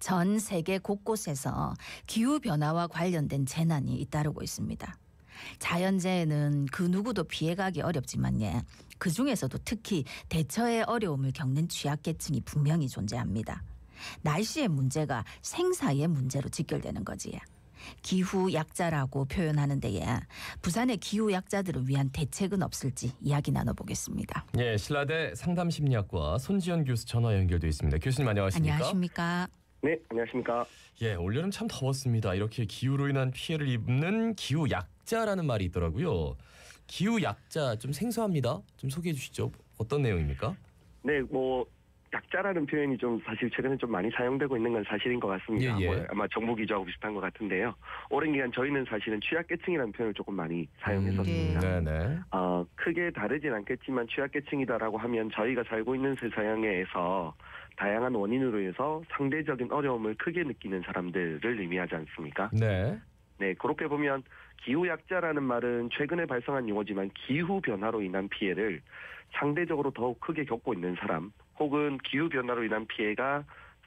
전 세계 곳곳에서 기후변화와 관련된 재난이 잇따르고 있습니다. 자연재해는 그 누구도 피해가기 어렵지만 그중에서도 특히 대처에 어려움을 겪는 취약계층이 분명히 존재합니다. 날씨의 문제가 생사의 문제로 직결되는 거지. 기후약자라고 표현하는데 부산의 기후약자들을 위한 대책은 없을지 이야기 나눠보겠습니다. 예, 신라대 상담심리학과 손지연 교수 전화 연결돼 있습니다. 교수님 안녕하십니까? 안녕하십니까? 네, 안녕하십니까? 예, 올여름 참 더웠습니다. 이렇게 기후로 인한 피해를 입는 기후약자라는 말이 있더라고요. 기후약자 좀 생소합니다. 좀 소개해 주시죠. 어떤 내용입니까? 네, 약자라는 표현이 좀 사실 최근에 좀 많이 사용되고 있는 건 사실인 것 같습니다. 예. 아마 정부 기조하고 비슷한 것 같은데요. 오랜 기간 저희는 사실은 취약계층이라는 표현을 조금 많이 사용했었습니다. 네네. 크게 다르진 않겠지만 취약계층이다라고 하면 저희가 살고 있는 세상에서 다양한 원인으로 해서 상대적인 어려움을 크게 느끼는 사람들을 의미하지 않습니까? 네. 네, 그렇게 보면 기후약자라는 말은 최근에 발생한 용어지만 기후변화로 인한 피해를 상대적으로 더욱 크게 겪고 있는 사람, 혹은 기후변화로 인한 피해가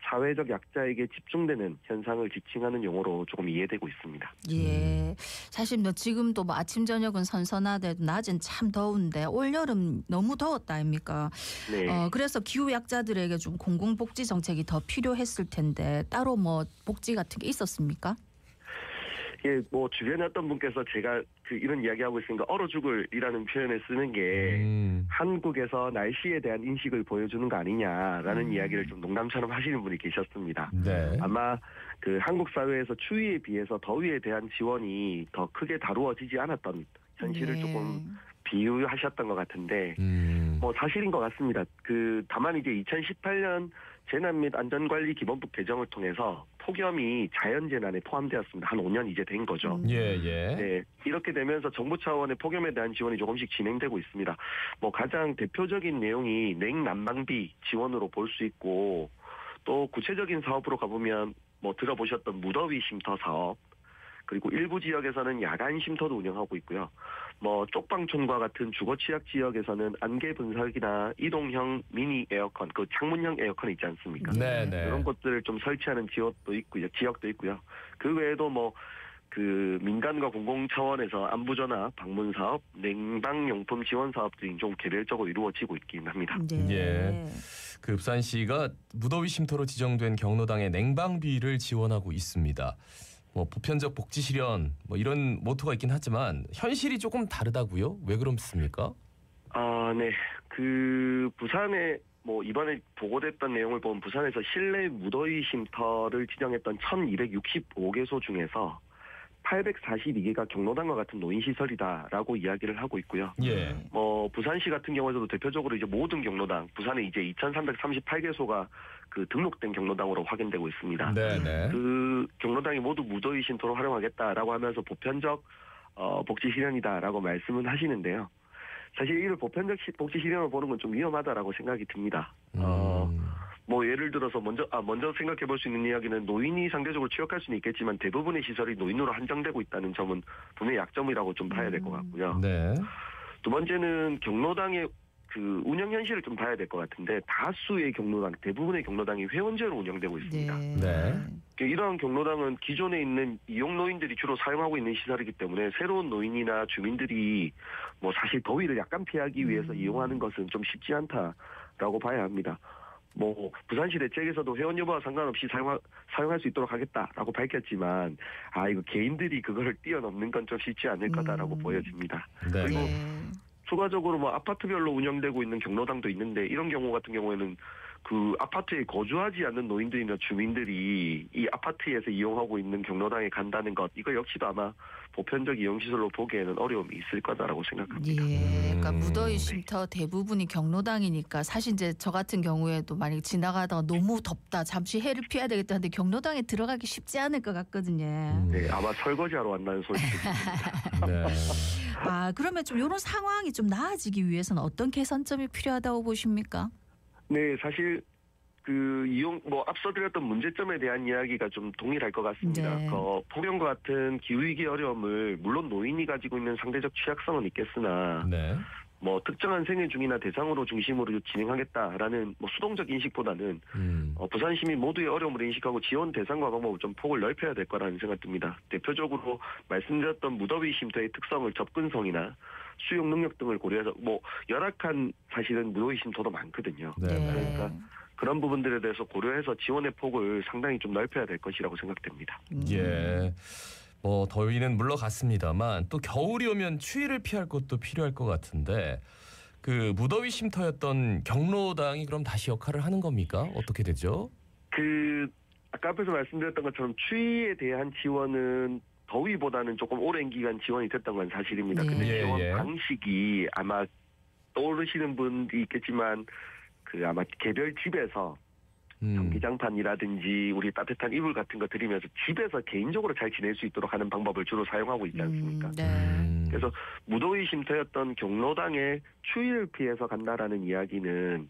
사회적 약자에게 집중되는 현상을 지칭하는 용어로 조금 이해되고 있습니다. 예, 사실 지금도 아침 저녁은 선선하대도 낮은 참 더운데 올여름 너무 더웠다 아닙니까? 네. 그래서 기후약자들에게 좀 공공복지 정책이 더 필요했을 텐데 따로 복지 같은 게 있었습니까? 예, 주변에 어떤 분께서 제가 이런 이야기하고 있으니까 얼어 죽을이라는 표현을 쓰는 게 한국에서 날씨에 대한 인식을 보여주는 거 아니냐라는 이야기를 좀 농담처럼 하시는 분이 계셨습니다. 네. 아마 한국 사회에서 추위에 비해서 더위에 대한 지원이 더 크게 다루어지지 않았던 현실을 네. 조금 비유하셨던 것 같은데 사실인 것 같습니다. 다만 이제 2018년 재난 및 안전관리 기본법 개정을 통해서 폭염이 자연재난에 포함되었습니다. 한 5년 이제 된 거죠. 예. 네, 이렇게 되면서 정부 차원의 폭염에 대한 지원이 조금씩 진행되고 있습니다. 가장 대표적인 내용이 냉난방비 지원으로 볼 수 있고, 또 구체적인 사업으로 가보면 들어보셨던 무더위 쉼터 사업, 그리고 일부 지역에서는 야간 쉼터도 운영하고 있고요. 쪽방촌과 같은 주거 취약 지역에서는 안개 분사기나 이동형 미니 에어컨, 창문형 에어컨 있지 않습니까? 네네. 이런 것들을 좀 설치하는 지역도 있고요. 그 외에도 민간과 공공 차원에서 안부전화, 방문 사업, 냉방용품 지원 사업들이 좀 개별적으로 이루어지고 있긴 합니다. 네. 예. 부산시가 무더위 쉼터로 지정된 경로당에 냉방비를 지원하고 있습니다. 보편적 복지 실현 이런 모토가 있긴 하지만 현실이 조금 다르다고요? 왜 그렇습니까? 네. 부산에 이번에 보고됐던 내용을 보면 부산에서 실내 무더위 쉼터를 지정했던 1265개소 중에서 842개가 경로당과 같은 노인시설이다라고 이야기를 하고 있고요. 예. 부산시 같은 경우에도 대표적으로 이제 모든 경로당, 부산에 이제 2338개소가 등록된 경로당으로 확인되고 있습니다. 네네. 경로당이 모두 무더위 쉼터로 활용하겠다라고 하면서 보편적 복지 실현이다라고 말씀은 하시는데요. 사실 이를 보편적 복지 실현을 보는 건 좀 위험하다라고 생각이 듭니다. 예를 들어서 먼저 생각해 볼 수 있는 이야기는 노인이 상대적으로 취약할 수는 있겠지만 대부분의 시설이 노인으로 한정되고 있다는 점은 분명히 약점이라고 좀 봐야 될 것 같고요. 네. 두 번째는 경로당의 운영 현실을 좀 봐야 될 것 같은데 다수의 경로당, 대부분의 경로당이 회원제로 운영되고 있습니다. 네. 이러한 경로당은 기존에 있는 이용 노인들이 주로 사용하고 있는 시설이기 때문에 새로운 노인이나 주민들이 사실 더위를 약간 피하기 위해서 이용하는 것은 좀 쉽지 않다라고 봐야 합니다. 부산시 대책에서도 회원 여부와 상관없이 사용할 수 있도록 하겠다라고 밝혔지만 이거 개인들이 그거를 뛰어넘는 건 좀 쉽지 않을 거다라고 보여집니다. 네. 그리고 추가적으로 아파트별로 운영되고 있는 경로당도 있는데 이런 경우 같은 경우에는 아파트에 거주하지 않는 노인들이나 주민들이 이 아파트에서 이용하고 있는 경로당에 간다는 것, 이거 역시도 아마 보편적 이용시설로 보기에는 어려움이 있을 거다라고 생각합니다. 예, 그러니까 무더위 쉼터 대부분이 경로당이니까 사실 이제 저 같은 경우에도 만약에 지나가다가 너무 덥다, 잠시 해를 피해야 되겠다 하는데 경로당에 들어가기 쉽지 않을 것 같거든요. 네, 아마 설거지하러 왔다는 소리 듣습니다. 네. 그러면 좀 이런 상황이 좀 나아지기 위해서는 어떤 개선점이 필요하다고 보십니까? 네, 사실 앞서 드렸던 문제점에 대한 이야기가 좀 동일할 것 같습니다. 네. 폭염과 같은 기후위기 어려움을 물론 노인이 가지고 있는 상대적 취약성은 있겠으나 네. 뭐 특정한 생애 중이나 대상으로 중심으로 진행하겠다라는 뭐 수동적 인식보다는 부산 시민 모두의 어려움을 인식하고 지원 대상과 방법을 좀 폭을 넓혀야 될 거라는 생각 듭니다. 대표적으로 말씀드렸던 무더위 쉼터의 특성을 접근성이나 수용 능력 등을 고려해서 뭐 열악한 사실은 무더위 쉼터도 많거든요. 네. 그러니까 그런 부분들에 대해서 고려해서 지원의 폭을 상당히 좀 넓혀야 될 것이라고 생각됩니다. 예. 뭐 더위는 물러갔습니다만 또 겨울이 오면 추위를 피할 것도 필요할 것 같은데 그 무더위 쉼터였던 경로당이 그럼 다시 역할을 하는 겁니까? 어떻게 되죠? 아까 앞에서 말씀드렸던 것처럼 추위에 대한 지원은 더위보다는 조금 오랜 기간 지원이 됐던 건 사실입니다. 네. 근데 예, 지원 예. 방식이 아마 떠오르시는 분이 있겠지만 아마 개별 집에서 전기장판이라든지 우리 따뜻한 이불 같은 거 드리면서 집에서 개인적으로 잘 지낼 수 있도록 하는 방법을 주로 사용하고 있지 않습니까? 네. 그래서 무더위 쉼터였던 경로당에 추위를 피해서 간다라는 이야기는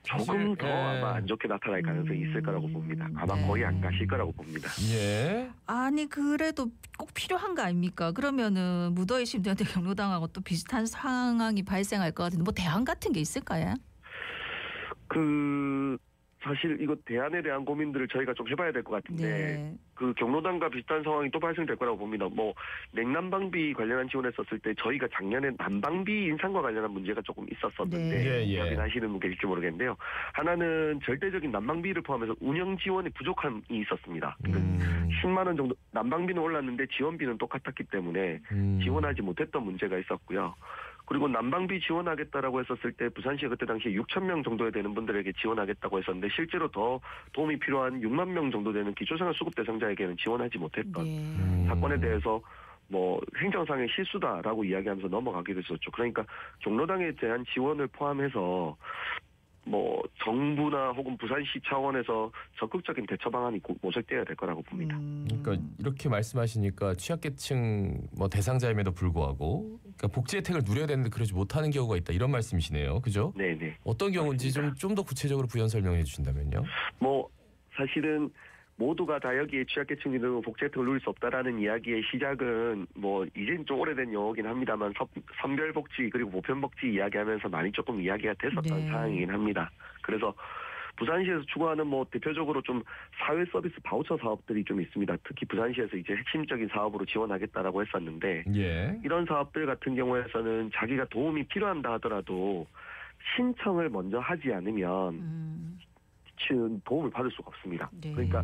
조금 더 아마 안 좋게 나타날 가능성이 있을 거라고 봅니다. 아마 네. 거의 안 가실 거라고 봅니다. 예. 아니 그래도 꼭 필요한 거 아닙니까? 그러면은 무더위 쉼터한테 경로당하고 또 비슷한 상황이 발생할 것 같은데 뭐 대안 같은 게 있을까요? 사실 이거 대안에 대한 고민들을 저희가 좀 해봐야 될 것 같은데 경로당과 비슷한 상황이 또 발생될 거라고 봅니다. 뭐 냉난방비 관련한 지원했었을 때 저희가 작년에 난방비 인상과 관련한 문제가 조금 있었었는데 네. 확인하시는 분 계실지 모르겠는데요. 하나는 절대적인 난방비를 포함해서 운영 지원에 부족함이 있었습니다. 10만 원 정도 난방비는 올랐는데 지원비는 똑같았기 때문에 지원하지 못했던 문제가 있었고요. 그리고 난방비 지원하겠다라고 했었을 때 부산시가 그때 당시에 6천 명 정도 되는 분들에게 지원하겠다고 했었는데 실제로 더 도움이 필요한 6만 명 정도 되는 기초생활 수급 대상자에게는 지원하지 못했던 사건에 대해서 뭐 행정상의 실수다라고 이야기하면서 넘어가기도 했었죠. 그러니까 경로당에 대한 지원을 포함해서 뭐 정부나 혹은 부산시 차원에서 적극적인 대처 방안이 모색돼야 될 거라고 봅니다. 그러니까 이렇게 말씀하시니까 취약계층 뭐 대상자임에도 불구하고 그러니까 복지 혜택을 누려야 되는데 그러지 못하는 경우가 있다 이런 말씀이시네요, 그죠? 네네. 어떤 경우인지 좀 더 구체적으로 부연 설명해 주신다면요. 뭐 사실은 모두가 다 여기에 취약계층들은 복지 혜택을 누릴 수 없다라는 이야기의 시작은 뭐 이제는 좀 오래된 용어긴 합니다만 선별복지 그리고 보편복지 이야기하면서 많이 조금 이야기가 됐었던 상황이긴 합니다. 그래서 부산시에서 추구하는 뭐 대표적으로 좀 사회 서비스 바우처 사업들이 좀 있습니다. 특히 부산시에서 이제 핵심적인 사업으로 지원하겠다라고 했었는데 이런 사업들 같은 경우에서는 자기가 도움이 필요한다 하더라도 신청을 먼저 하지 않으면 도움을 받을 수가 없습니다. 그러니까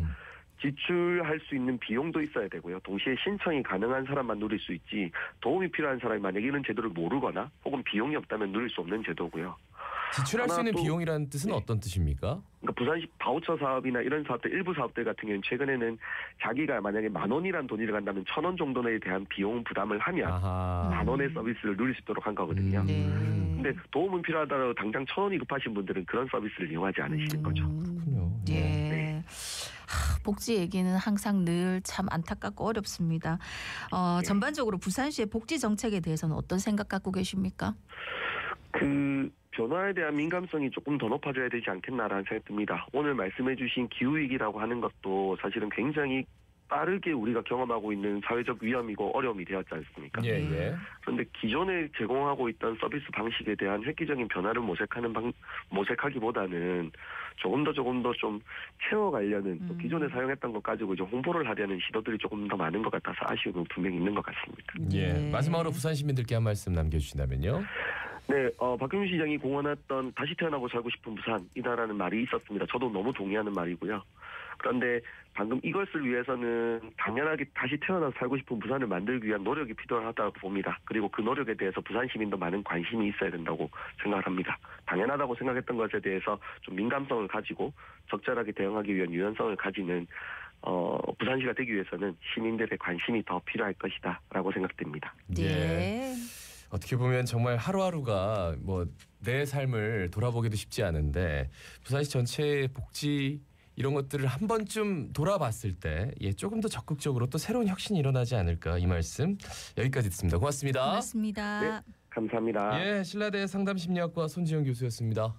지출할 수 있는 비용도 있어야 되고요. 동시에 신청이 가능한 사람만 누릴 수 있지 도움이 필요한 사람이 만약에 이런 제도를 모르거나 혹은 비용이 없다면 누릴 수 없는 제도고요. 지출할 수 있는 비용이라는 뜻은 어떤 뜻입니까? 그러니까 부산시 바우처 사업이나 이런 사업들 일부 사업들 같은 경우는 최근에는 자기가 만약에 10,000원이라는 돈이 들어간다면 1,000원 정도에 대한 비용 부담을 하면 10,000원의 서비스를 누릴 수 있도록 한 거거든요. 근데 도움은 필요하다고 당장 1,000원이 급하신 분들은 그런 서비스를 이용하지 않으시는 거죠. 그렇군요. 네. 복지 얘기는 항상 늘 참 안타깝고 어렵습니다. 전반적으로 부산시의 복지 정책에 대해서는 어떤 생각 갖고 계십니까? 변화에 대한 민감성이 조금 더 높아져야 되지 않겠나라는 생각이 듭니다. 오늘 말씀해 주신 기후위기라고 하는 것도 사실은 굉장히 빠르게 우리가 경험하고 있는 사회적 위험이고 어려움이 되었지 않습니까? 그런데 기존에 제공하고 있던 서비스 방식에 대한 획기적인 변화를 모색하기보다는 조금 더 좀 채워가려는 또 기존에 사용했던 것 가지고 이제 홍보를 하려는 시도들이 조금 더 많은 것 같아서 아쉬움은 분명히 있는 것 같습니다. 마지막으로 부산 시민들께 한 말씀 남겨주신다면요. 네, 박경준 시장이 공언했던 다시 태어나고 살고 싶은 부산이다라는 말이 있었습니다. 저도 너무 동의하는 말이고요. 그런데 방금 이것을 위해서는 당연하게 다시 태어나서 살고 싶은 부산을 만들기 위한 노력이 필요하다고 봅니다. 그리고 그 노력에 대해서 부산 시민도 많은 관심이 있어야 된다고 생각을 합니다. 당연하다고 생각했던 것에 대해서 좀 민감성을 가지고 적절하게 대응하기 위한 유연성을 가지는 부산시가 되기 위해서는 시민들의 관심이 더 필요할 것이다라고 생각됩니다. 네. 어떻게 보면 정말 하루하루가 뭐 내 삶을 돌아보기도 쉽지 않은데 부산시 전체의 복지 이런 것들을 한 번쯤 돌아봤을 때 조금 더 적극적으로 또 새로운 혁신이 일어나지 않을까 이 말씀 여기까지 듣습니다. 고맙습니다. 고맙습니다. 네, 감사합니다. 신라대 상담심리학과 손지영 교수였습니다.